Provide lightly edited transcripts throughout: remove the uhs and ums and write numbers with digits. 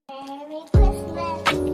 Merry Christmas.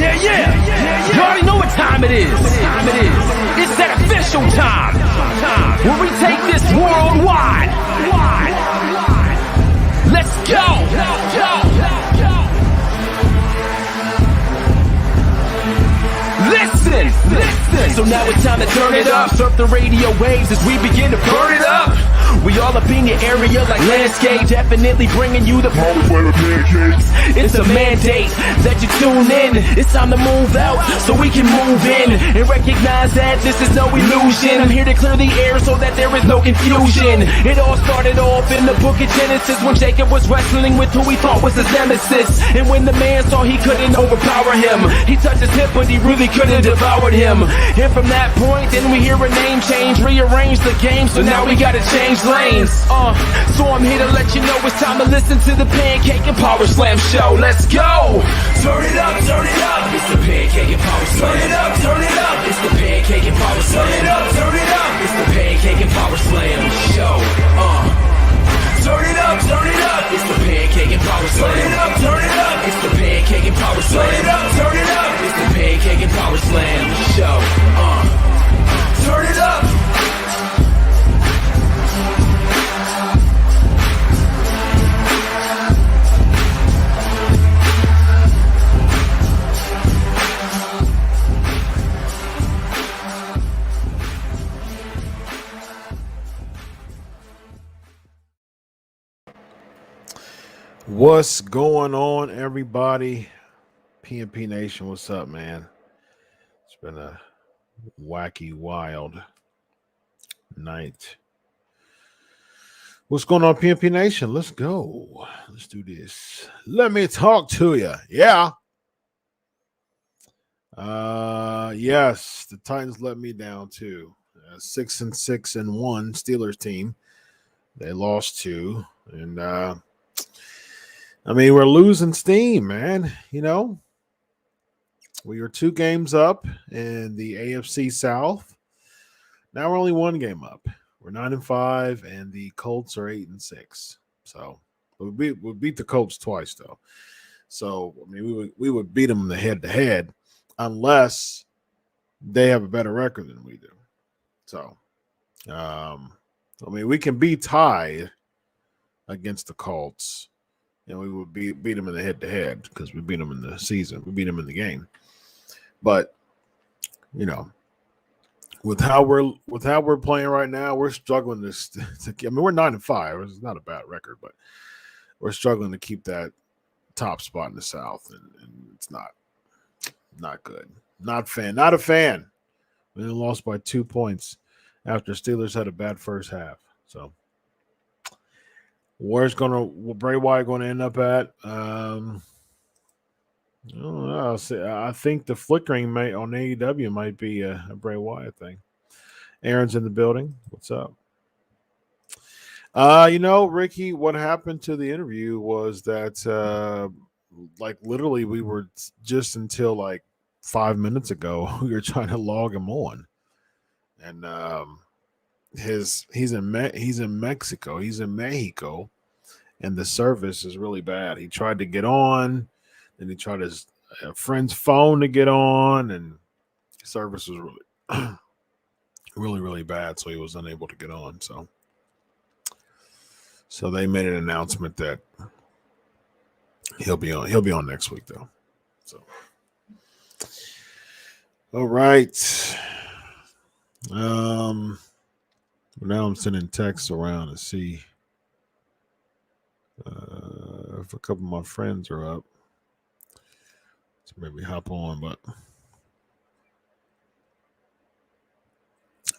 You already know what time it is. It's that official time. Where we take this worldwide. Let's go. Listen. So now it's time to turn it up. Surf the radio waves as we begin to burn it up. We all up in your area like landscape, definitely bringing you the pancakes. It's a mandate that you tune in. It's time to move out so we can move in and recognize that this is no illusion. I'm here to clear the air so that there is no confusion. It all started off in the book of Genesis when Jacob was wrestling with who he thought was his nemesis. And when the man saw he couldn't overpower him, he touched his hip but he really couldn't devour him. And from that point then we hear a name change, rearrange the game, so now we gotta change lanes. So I'm here to let you know it's time to listen to the Pancake and Powerslam Show. Let's go! Turn it up, it's the Pancake and Powerslam. Turn it up, it's the Pancake and Powerslam. Turn it up, it's the Pancake and Powerslam Show. Turn it up, it's the Pancake and Powerslam. Turn it up, it's the Pancake and Powerslam. Turn it up, it's the Pancake and Powerslam Show. Turn it up. What's going on, everybody? PNP Nation, what's up, man? It's been a wacky, wild night. What's going on, PNP Nation? Let's go. Let's do this. Let me talk to you. Yeah. Yes, the Titans let me down too. 6-6-1 Steelers team. They lost two, and I mean we're losing steam, man. You know, we were 2 games up in the AFC South. Now we're only 1 game up. We're 9-5, and the Colts are 8-6. So we beat the Colts twice though. So I mean we would beat them in the head to head, unless they have a better record than we do. So I mean we can be tied against the Colts, and we would beat them in the head to head because we beat them in the season. We beat them in the game, but you know. With how we're playing right now, we're struggling to I mean, we're 9-5. It's not a bad record, but we're struggling to keep that top spot in the South, and it's not good. Not a fan. We lost by 2 points after Steelers had a bad first half. So, where's Bray Wyatt going to end up at? I don't know. I think the flickering on AEW might be a Bray Wyatt thing. Aaron's in the building. What's up? Ricky, what happened to the interview was that like literally we were just until like 5 minutes ago, we were trying to log him on. And he's in Mexico. He's in Mexico, and the service is really bad. He tried to get on. Then he tried his friend's phone to get on, and service was really, really, really bad. So he was unable to get on. So they made an announcement that he'll be on. He'll be on next week, though. So, all right. Now I'm sending texts around to see if a couple of my friends are up. So maybe hop on, but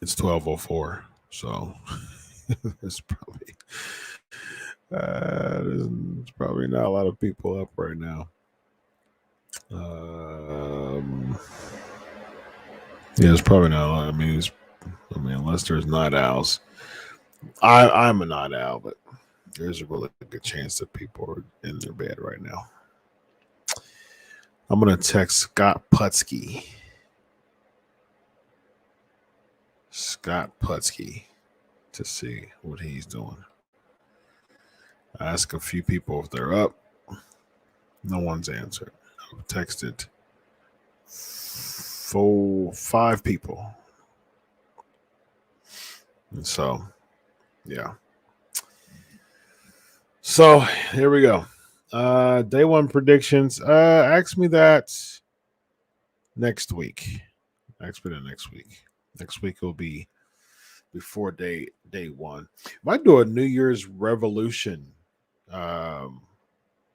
it's 12:04, so there's probably not a lot of people up right now. Yeah, it's probably not a lot. I mean, unless there's night owls. I'm a night owl, but there's a really good chance that people are in their bed right now. I'm going to text Scott Putsky. To see what he's doing. I asked a few people if they're up. No one's answered. I've texted 5 people. And so, yeah. So, here we go. Day 1 predictions. Ask me that next week. Ask me that next week. Next week will be before day 1. Might do a New Year's Revolution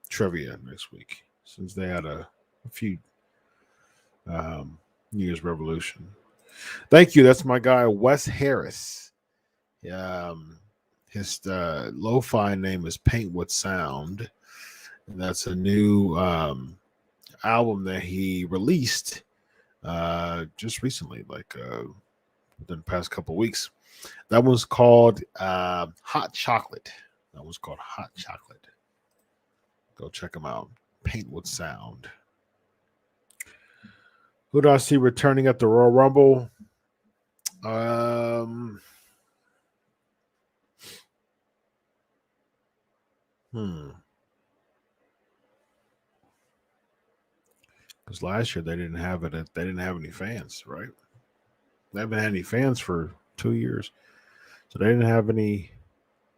trivia next week, since they had a few New Year's Revolution. Thank you. That's my guy Wes Harris. His lo-fi name is Paintwood Sound. And that's a new album that he released just recently, like within the past couple of weeks. That was called Hot Chocolate. Go check him out. Paintwood Sound. Who do I see returning at the Royal Rumble? Because last year they didn't have it. They didn't have any fans, right? They haven't had any fans for 2 years, so they didn't have any.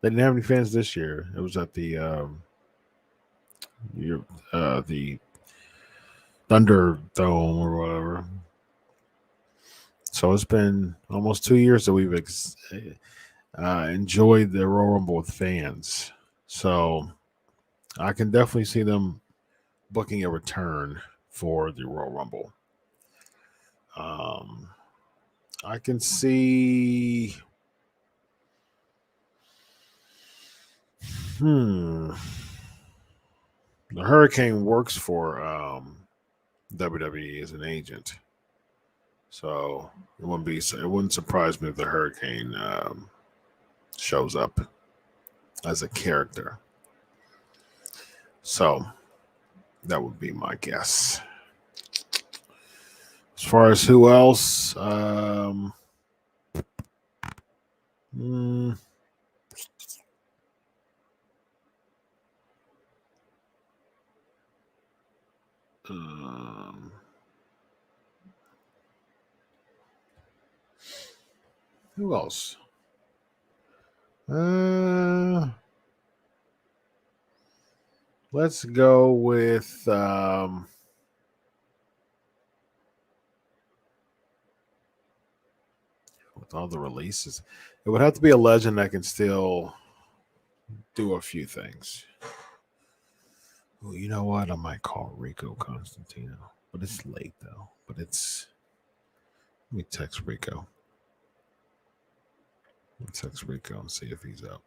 They didn't have any fans this year. It was at the Thunderdome or whatever. So it's been almost 2 years that we've enjoyed the Royal Rumble with fans. So I can definitely see them booking a return for the Royal Rumble. I can see. The Hurricane works for WWE as an agent. So it wouldn't surprise me if the Hurricane shows up as a character. So that would be my guess. As far as who else, who else? Let's go with all the releases. It would have to be a legend that can still do a few things. Well, you know what? I might call Rico Constantino, but it's late though. But let me text Rico. Text Rico and see if he's up.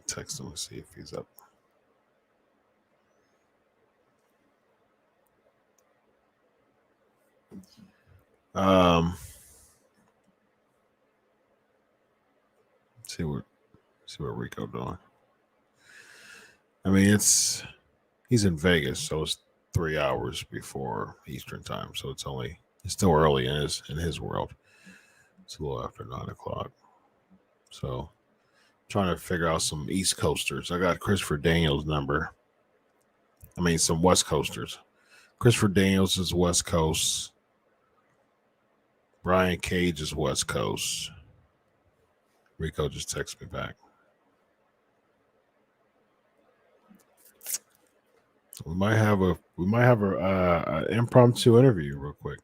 Text him and see if he's up. See what Rico doing. I mean, he's in Vegas, so it's 3 hours before Eastern time. So it's still early in his world. It's a little after 9:00. So trying to figure out some East Coasters. I got Christopher Daniels' number. I mean, some West Coasters. Christopher Daniels is West Coast. Brian Cage is West Coast. Rico just texted me back. We might have a impromptu interview real quick.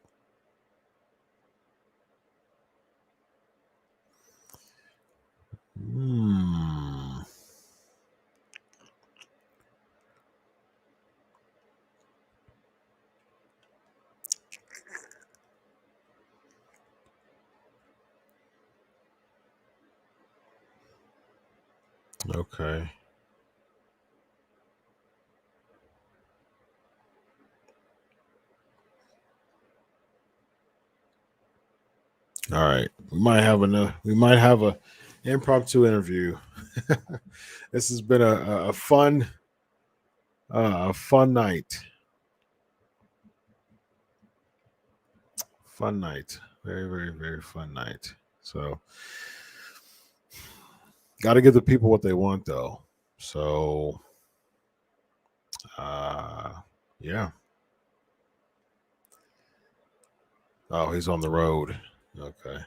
Okay. All right. We might have a impromptu interview. This has been a fun night. Fun night. Very, very, very fun night. So got to give the people what they want though. So yeah. Oh, he's on the road. Okay.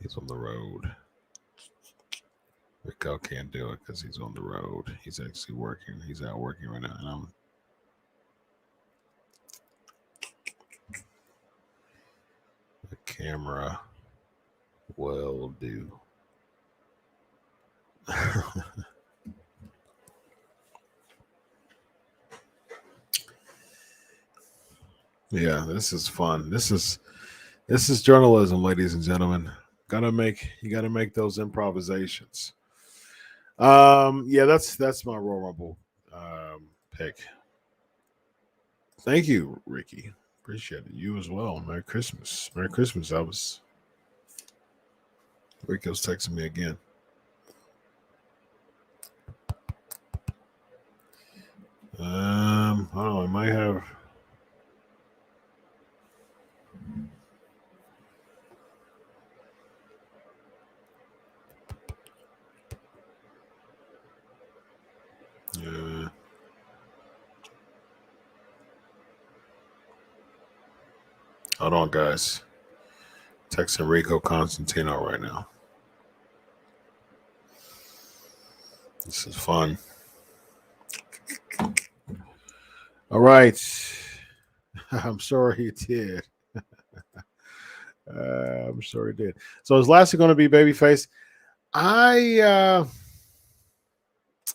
He's on the road. Rico can't do it because he's on the road. He's actually working. He's out working right now. And the camera will do. Yeah, this is fun. This is journalism, ladies and gentlemen. You gotta make those improvisations. Yeah, that's my Royal Rumble pick. Thank you, Ricky. Appreciate it. You as well. Merry Christmas. Merry Christmas. Rico's texting me again. I don't know. I might have. Yeah. Hold on, guys. Texting Rico Constantino right now. This is fun. All right. I'm sorry he did. I'm sorry he did. So is Lashley going to be babyface?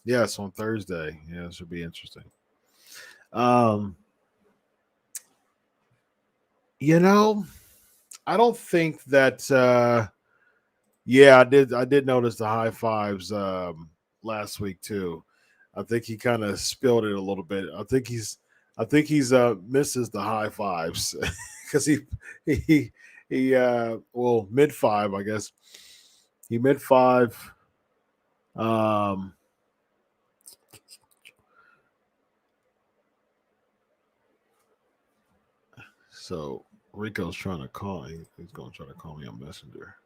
Yes, on Thursday. Yeah, this should be interesting. You know, I don't think that. Yeah, I did notice the high fives last week too. I think he kind of spilled it a little bit. I think he's misses the high fives because he well, mid five, I guess. He mid five. Um, so Rico's trying to call. He's going to try to call me on Messenger.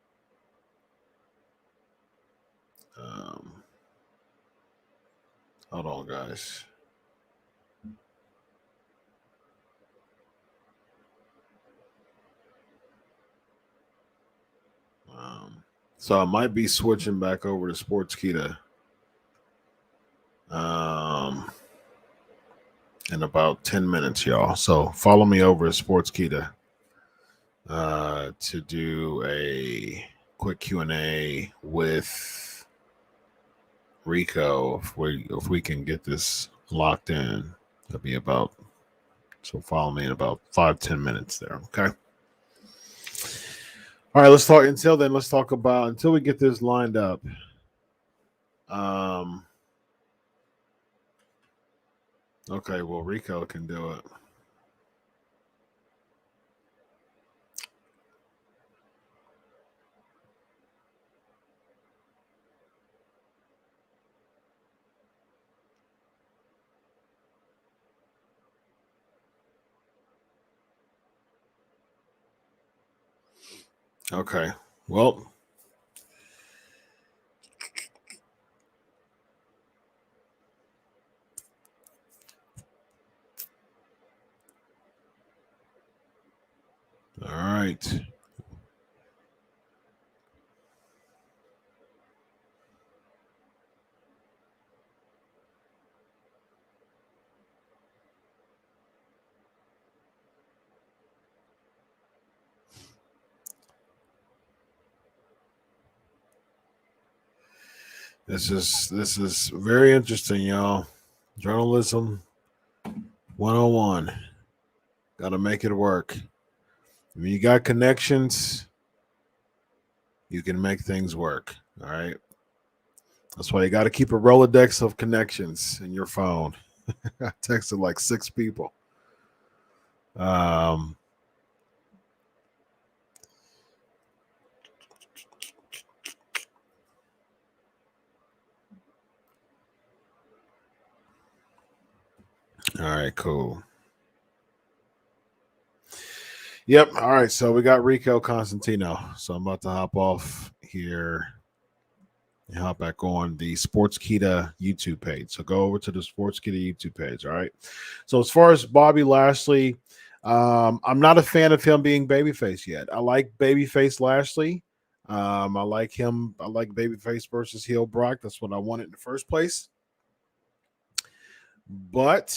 Hold on, guys. So I might be switching back over to Sportskeeda in about 10 minutes, y'all. So follow me over at Sportskeeda to do a quick Q&A with Rico if we can get this locked in. That'll be about, so follow me in about 5-10 minutes there, okay? All right, let's talk. Until then, let's talk about until we get this lined up. Okay, well, Rico can do it. Okay, well. All right. This is very interesting, y'all. Journalism 101. Got to make it work. When you got connections, you can make things work. All right. That's why you got to keep a Rolodex of connections in your phone. I texted like 6 people. All right, cool. Yep. All right. So we got Rico Constantino. So I'm about to hop off here and hop back on the Sportskeeda YouTube page. So go over to the Sportskeeda YouTube page. All right. So as far as Bobby Lashley, I'm not a fan of him being babyface yet. I like babyface Lashley. I like him. I like babyface versus heel Brock. That's what I wanted in the first place. But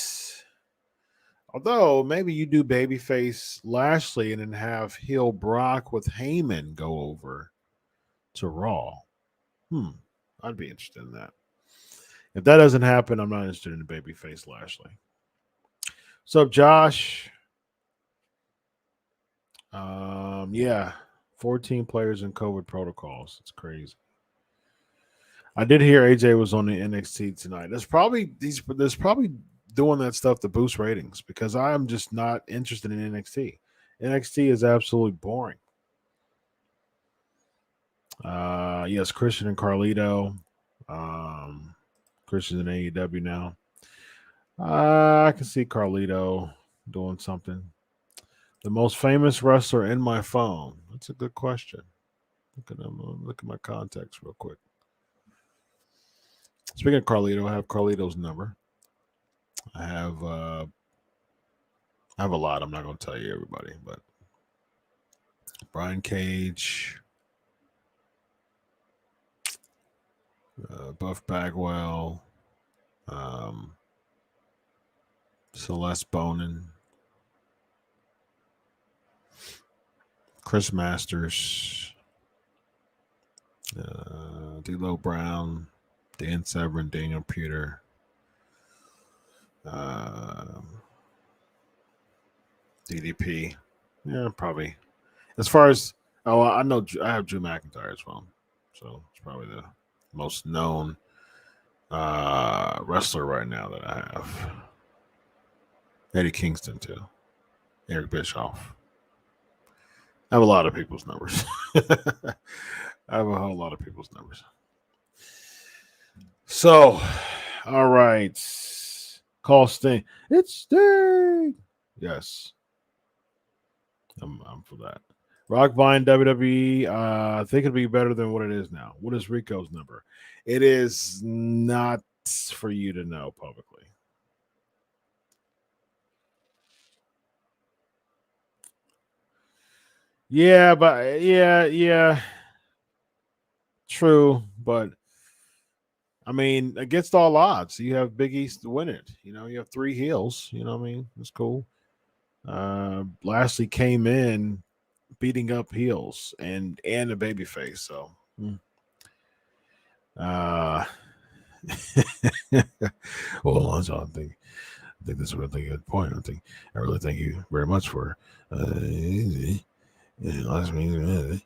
although maybe you do babyface Lashley and then have heel Brock with Heyman go over to Raw. I'd be interested in that. If that doesn't happen, I'm not interested in the babyface Lashley. So, Josh, yeah, 14 players in COVID protocols. It's crazy. I did hear AJ was on the NXT tonight. There's probably doing that stuff to boost ratings because I'm just not interested in NXT. NXT is absolutely boring. Yes, Christian and Carlito. Christian's in AEW now. I can see Carlito doing something. The most famous wrestler in my phone. That's a good question. Look at my contacts real quick. Speaking of Carlito, I have Carlito's number. I have a lot. I'm not going to tell you everybody, but Brian Cage, Buff Bagwell, Celeste Bonin, Chris Masters, D'Lo Brown, Dan Severn, Daniel Peter, DDP. Yeah, probably. As far as I know, I have Drew McIntyre as well, so it's probably the most known wrestler right now that I have. Eddie Kingston too, Eric Bischoff. I have a lot of people's numbers. I have a whole lot of people's numbers. So, all right, call Sting. It's Sting. Yes, I'm for that. Rockvine WWE, I think it'd be better than what it is now. What is Rico's number? It is not for you to know publicly. Yeah, but yeah. True, but I mean, against all odds, you have Big East to win it. You know, you have 3 heels. You know what I mean? It's cool. Lashley came in beating up heels and a babyface. So, well, Alonzo, I think that's a really good point. I really thank you very much for last meeting.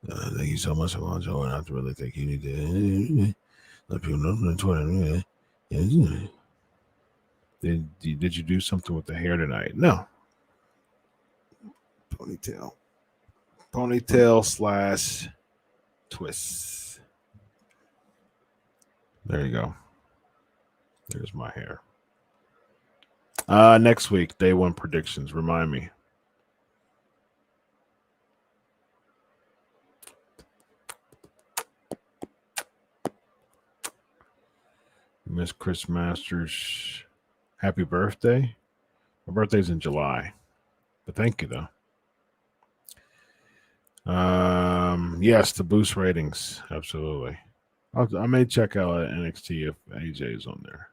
Thank you so much, Alonzo, and I really think you need to let people know on Twitter. Did you do something with the hair tonight? No. Ponytail / twist. There you go. There's my hair. Next week, day 1 predictions. Remind me. Miss Chris Masters, happy birthday. My birthday's in July, but thank you though. Yes, to boost ratings, absolutely. I may check out NXT if AJ is on there.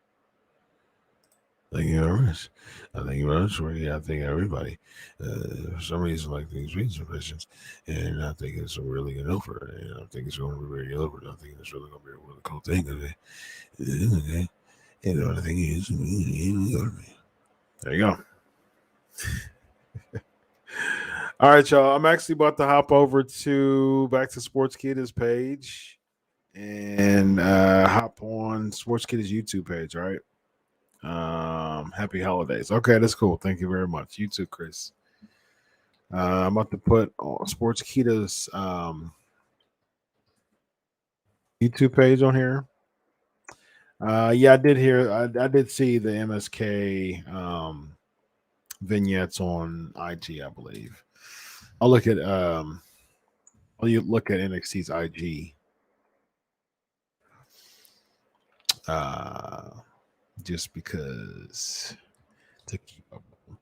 Thank you very much. Thank you very much. I think everybody, for some reason, like these reading questions, and I think it's a really good offer. And I think it's going to be very over. I think it's really going to be a really cool thing. Okay. You know what I think is. There you go. All right, y'all. I'm actually about to hop over back to Sports Kidda's page and hop on Sports Kidda's YouTube page. All right. Happy holidays. Okay, that's cool. Thank you very much. You too, Chris. I'm about to put Sports Kidda's YouTube page on here. Yeah, I did hear. I did see the MSK vignettes on IG, I believe. I'll look at NXT's IG. Just because to keep up. All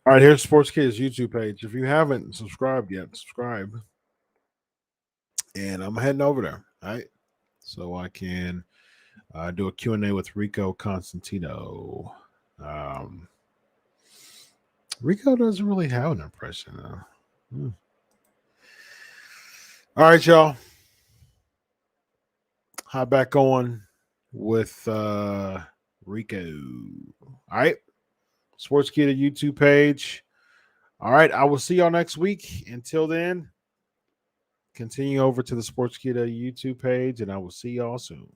right, here's Sports Kids YouTube page. If you haven't subscribed yet, subscribe. And I'm heading over there. All right, so I can do a Q&A with Rico Constantino. Rico doesn't really have an impression though. All right, y'all. Hop back on with Rico. All right. Sports Kidda YouTube page. All right. I will see y'all next week. Until then, continue over to the Sports Kidda YouTube page, and I will see y'all soon.